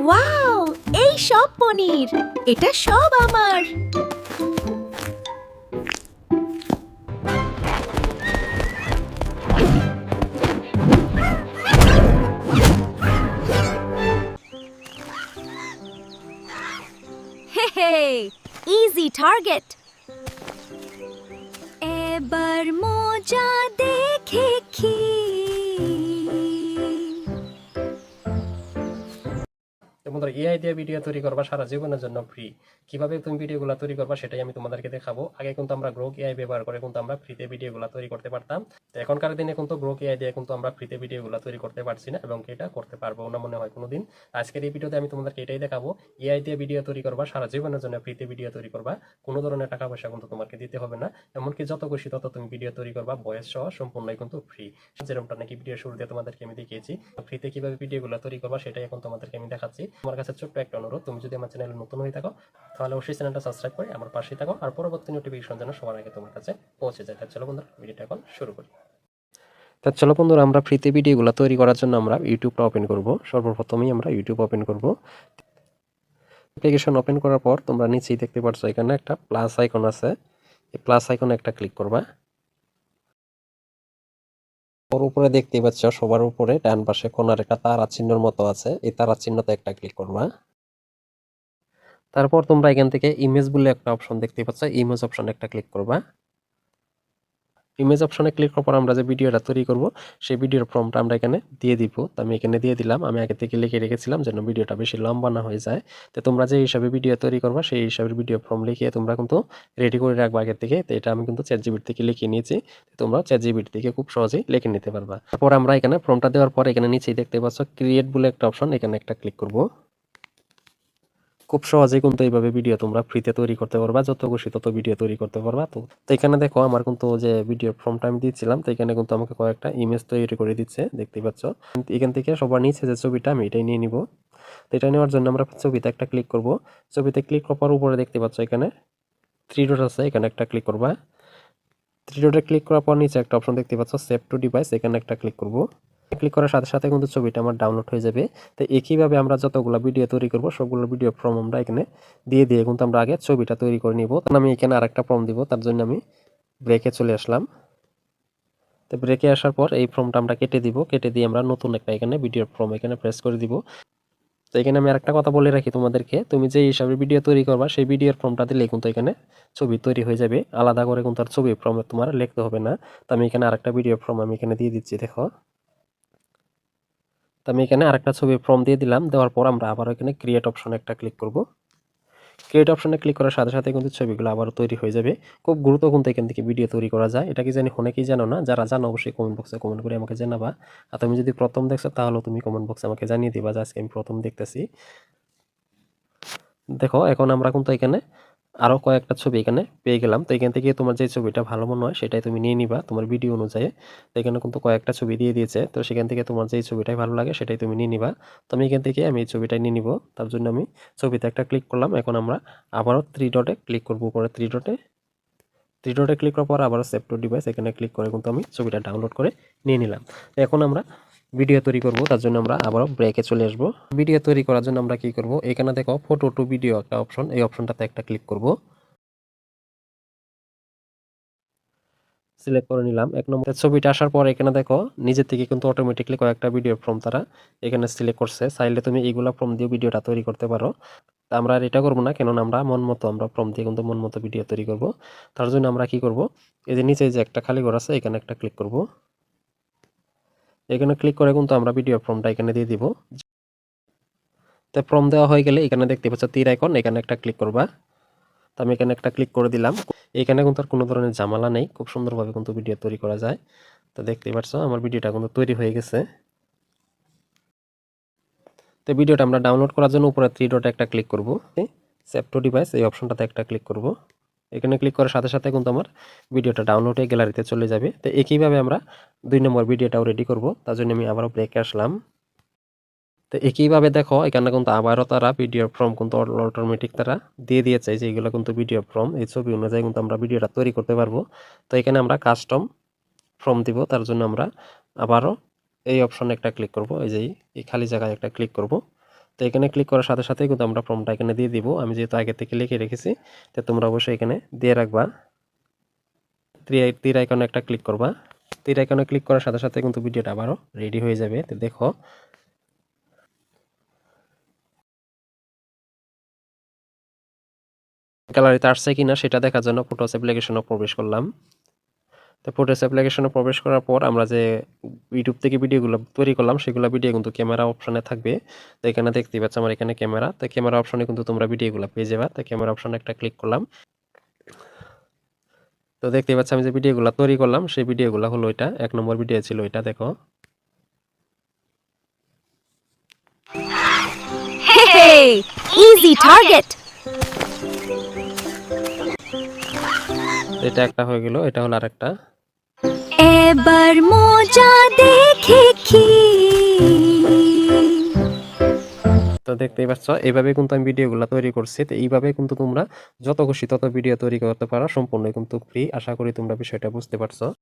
Wow, এই সব পনির, এটা সব আমার। হে হে, ইজি টার্গেট। এবার মজা দেখে কি। বন্ধুরা, এআই দিয়ে ভিডিও তৈরি করবা সারা জীবনের জন্য ফ্রি। কিভাবে তুমি ভিডিওগুলো তৈরি করবা সেটাই আমি তোমাদেরকে দেখাবো। আগে কিন্তু আমরা গ্রোক এআই ব্যবহার করে কিন্তু আমরা ফ্রিতে ভিডিওগুলো তৈরি করতে পারতাম। তো এখনকার দিনে কিন্তু গ্রোক এআই দিয়ে কিন্তু আমরা ফ্রিতে ভিডিওগুলো তৈরি করতে পারছি না এবং এটা করতে পারবো না মনে হয় কোনোদিন। আজকের এই ভিডিওতে আমি তোমাদেরকে এটাই দেখাবো, এআই দিয়ে ভিডিও তৈরি করবা সারা জীবনের জন্য ফ্রিতে ভিডিও তৈরি করবা, কোনো ধরনের টাকা পয়সা কিন্তু তোমাকে দিতে হবে না। এমনকি যত খুশি তত তুমি ভিডিও তৈরি করবা, ভয়েস সহ সম্পূর্ণই কিন্তু ফ্রি। যেরকমটা নাকি ভিডিও শুরুতে তোমাদেরকে আমি দেখিয়েছি, ফ্রিতে কিভাবে ভিডিওগুলো তৈরি করবা সেটাই এখন তোমাদেরকে আমি দেখাচ্ছি। আমার কাছে ছোট্ট একটা অনুরোধ, তুমি যদি আমার চ্যানেলে নতুন হয়ে থাকো তাহলে অবশ্যই চ্যানেলটা সাবস্ক্রাইব করে আমার পাশেই থাকো, আর পরবর্তী নোটিফিকেশন যেন সবার আগে তোমার কাছে পৌঁছে যায়। চলো বন্ধুরা, ভিডিওটা এখন শুরু করি। তা চলো বন্ধুরা, আমরা ফ্রিতে ভিডিওগুলো তৈরি করার জন্য আমরা ইউটিউবটা ওপেন করব। সর্বপ্রথমেই আমরা ইউটিউব ওপেন করব। অ্যাপ্লিকেশন ওপেন করার পর তোমরা নিচেই দেখতে পাচ্ছ এখানে একটা প্লাস আইকন আছে, এই প্লাস আইকনে একটা ক্লিক করবা। ওর উপরে দেখতেই পাচ্ছ সবার উপরে ডান পাশে কোণার একটা তারা চিহ্নের মতো আছে, এই তারা চিহ্নতে একটা ক্লিক করবা। তারপর তোমরা এখান থেকে ইমেজ বলে একটা অপশন দেখতে পাচ্ছ, ইমেজ অপশনে একটা ক্লিক করবা। ইমেজ অপশনে ক্লিক করার পর আমরা যে ভিডিওটা তৈরি করব সেই ভিডিওর ফর্মটা আমরা এখানে দিয়ে দিব। তো আমি এখানে দিয়ে দিলাম, আমি আগে থেকে লিখে রেখেছিলাম যেন ভিডিওটা বেশি লম্বা না হয়ে যায়। তো তোমরা যে হিসাবে ভিডিও তৈরি করবা সেই হিসাবে ভিডিও ফর্ম লিখিয়ে তোমরা কিন্তু রেডি করে রাখবা আগে থেকে। তো এটা আমি কিন্তু চ্যাটজিপিটি থেকে লিখে নিয়েছি, তোমরা চ্যাটজিপিটি থেকে খুব সহজেই লিখে নিতে পারবা। তারপর আমরা এখানে ফর্মটা দেওয়ার পর এখানে নিচেই দেখতে পাচ্ছ ক্রিয়েট বলে একটা অপশন, এখানে একটা ক্লিক করব। খুব সহজেই কিন্তু এইভাবে ভিডিও তোমরা ফ্রিতে তৈরি করতে পারবা, যত খুশি তত ভিডিও তৈরি করতে পারবা। তো এখানে দেখো আমার কিন্তু যে ভিডিও ফর্মটা আমি দিয়েছিলাম, তো এখানে কিন্তু আমাকে কয়েকটা ইমেজ তৈরি করে দিচ্ছে, দেখতেই পাচ্ছ। এখান থেকে সবার নিচে যে ছবিটা আমি এটাই নিয়ে নিব। তো এটা নেওয়ার জন্য আমরা ছবিতে একটা ক্লিক করব। ছবিতে ক্লিক করার উপরে দেখতে পাচ্ছ এখানে থ্রি ডট আছে, এখানে একটা ক্লিক করবা। থ্রি ডটে ক্লিক করার পর নিচে একটা অপশন দেখতে পাচ্ছ সেভ টু ডিভাইস, এখানে একটা ক্লিক করব। ক্লিক করার সাথে সাথে কিন্তু ছবিটা আমার ডাউনলোড হয়ে যাবে। তো একইভাবে আমরা যতগুলো ভিডিও তৈরি করব সবগুলো ভিডিও ফর্ম আমরা এখানে দিয়ে কিন্তু আমরা আগে ছবিটা তৈরি করে নিব। তখন আমি এখানে আরেকটা ফর্ম দিব, তার জন্য আমি ব্রেকে চলে আসলাম। তো ব্রেকে আসার পর এই ফর্মটা আমরা কেটে দিব, কেটে দিয়ে আমরা নতুন একটা এখানে ভিডিও ফর্ম এখানে প্রেস করে দিব। তো এখানে আমি আরেকটা কথা বলে রাখি তোমাদেরকে, তুমি যে হিসাবে ভিডিও তৈরি করবা সেই ভিডিওর ফর্মটা দিলেই কিন্তু এখানে ছবি তৈরি হয়ে যাবে, আলাদা করে কিন্তু আর ছবি ফর্মে তোমার লিখতে হবে না। তো আমি এখানে আরেকটা ভিডিও ফর্ম আমি এখানে দিয়ে দিচ্ছি, দেখো। তো আমি এখানে আরেকটা ছবি ফর্ম দিয়ে দিলাম, দেওয়ার পর আমরা আবার এখানে ক্রিয়েট অপশনে একটা ক্লিক করব। ক্রিয়েট অপশনে ক্লিক করার সাথে সাথে কিন্তু ছবিগুলো আবার তৈরি হয়ে যাবে। খুব গুরুত্ব কিন্তু এখান থেকে ভিডিও তৈরি করা যায়, এটা কি জানি অনেকেই জানো না। যারা জানো অবশ্যই কমেন্ট বক্সে কমেন্ট করে আমাকে জানাবা। আর তুমি যদি প্রথম দেখছো তাহলে তুমি কমেন্ট বক্সে আমাকে জানিয়ে দিবা যে আজকে আমি প্রথম দেখতেছি। দেখো এখন আমরা কিন্তু এখানে আরও কয়েকটা ছবি এখানে পেয়ে গেলাম। তো এখান থেকে তোমার যে ছবিটা ভালো মনে হয় সেটাই তুমি নিয়ে নিবা তোমার ভিডিও অনুযায়ী। তো এখানে কিন্তু কয়েকটা ছবি দিয়ে দিয়েছে, তো সেখান থেকে তোমার যেই ছবিটাই ভালো লাগে সেটাই তুমি নিয়ে নিবা। তো আমি এখান থেকে আমি এই ছবিটাই নিয়ে নিব, তার জন্য আমি ছবিতে একটা ক্লিক করলাম। এখন আমরা আবারও থ্রি ডটে ক্লিক করবো, উপরে থ্রি ডটে ক্লিক করার পর আবারও সেভ টু ডিভাইস এখানে ক্লিক করে কিন্তু আমি ছবিটা ডাউনলোড করে নিয়ে নিলাম। এখন আমরা ভিডিও তৈরি করব, তার জন্য আমরা আবারও ব্রেকে চলে আসব। ভিডিও তৈরি করার জন্য আমরা কি করব, এখানে দেখো ফটো টু ভিডিও একটা অপশন, এই অপশনটাতে একটা ক্লিক করব। সিলেক্ট করে নিলাম। এক নম্বর ছবিটা আসার পর এখানে দেখো নিজে থেকে কিন্তু অটোমেটিকলি কয়েকটা ভিডিও ফর্ম তারা এখানে সিলেক্ট করছে। চাইলে তুমি এইগুলা ফর্ম দিয়ে ভিডিওটা তৈরি করতে পারো। তা আমরা আর এটা করবো না, কেননা আমরা মন মতো আমরা ফর্ম দিয়ে কিন্তু মন মতো ভিডিও তৈরি করব। তার জন্য আমরা কি করব, এই যে নিচে যে একটা খালি ঘর আছে এখানে একটা ক্লিক করব। এখানে ক্লিক করে কিন্তু আমরা ভিডিও ফর্মটা এখানে দিয়ে দিব। তো ফর্ম দেওয়া হয়ে গেলে এখানে দেখতে পাচ্ছ তীর আইকন, এখানে একটা ক্লিক করবা। তো আমি এখানে একটা ক্লিক করে দিলাম। এখানে কিন্তু আর কোনো ধরনের ঝামেলা নেই, খুব সুন্দরভাবে কিন্তু ভিডিও তৈরি করা যায়। তো দেখতেই পাচ্ছ আমার ভিডিওটা কিন্তু তৈরি হয়ে গেছে। তো ভিডিওটা আমরা ডাউনলোড করার জন্য উপরে থ্রি ডটে একটা ক্লিক করব, সেভ টু ডিভাইস এই অপশনটাতে একটা ক্লিক করব। এখানে ক্লিক করার সাথে সাথে কিন্তু আমার ভিডিওটা ডাউনলোড হয়ে গ্যালারিতে চলে যাবে। তো একইভাবে আমরা 2 নম্বর ভিডিওটাও রেডি করব, তার জন্য আমি আবারও ব্রেকে আসলাম। তো একইভাবে দেখো এখানে কিন্তু আবারও তারা ভিডিও ফর্ম কিন্তু অটোমেটিক তারা দিয়ে দিয়েছে, যে এগুলো কিন্তু ভিডিও ফর্ম, এই ছবি অনুযায়ী কিন্তু আমরা ভিডিওটা তৈরি করতে পারবো। তো এখানে আমরা কাস্টম ফর্ম দিব, তার জন্য আমরা আবারও এই অপশনে একটা ক্লিক করব, এই যে এই খালি জায়গায় একটা ক্লিক করব। তো এখানে ক্লিক করার সাথে সাথে কিন্তু আমরা ফর্মটা এখানে দিয়ে দিব। আমি যেহেতু আগে থেকে লিখে রেখেছি, তো তোমরা অবশ্যই এখানে দিয়ে রাখবা। তীর আইকনে একটা ক্লিক করবা। তীর আইকনে ক্লিক করার সাথে সাথে কিন্তু ভিডিওটা আবারও রেডি হয়ে যাবে। তো দেখো গ্যালারিতে আসছে কিনা সেটা দেখার জন্য ফটোস অ্যাপ্লিকেশনে প্রবেশ করলাম। তো ফটোস অ্যাপ্লিকেশনে প্রবেশ করার পর আমরা যে ইউটিউব থেকে ভিডিওগুলো তৈরি করলাম সেগুলো ভিডিও কিন্তু ক্যামেরা অপশনে থাকবে। তো এখানে দেখতেই পাচ্ছ আমার এখানে ক্যামেরা, তো ক্যামেরা অপশনে কিন্তু তোমরা ভিডিওগুলো পেয়ে যাবে। তো ক্যামেরা অপশনে একটা ক্লিক করলাম। তো দেখতেই পাচ্ছ আমি যে ভিডিওগুলো তৈরি করলাম সেই ভিডিওগুলো হলো এটা, 1 নম্বর ভিডিও ছিল এটা। দেখো Hey, easy target. এটা একটা হয়ে গেল, এটা হলো আরেকটা। এবার মজা দেখেছি। তো দেখতেই পাচ্ছ এইভাবে কিন্তু আমি ভিডিওগুলো তৈরি করছি। তো এইভাবে কিন্তু তোমরা যত খুশি তত ভিডিও তৈরি করতে পারো, সম্পূর্ণ কিন্তু ফ্রি। আশা করি তোমরা বিষয়টা বুঝতে পারছো।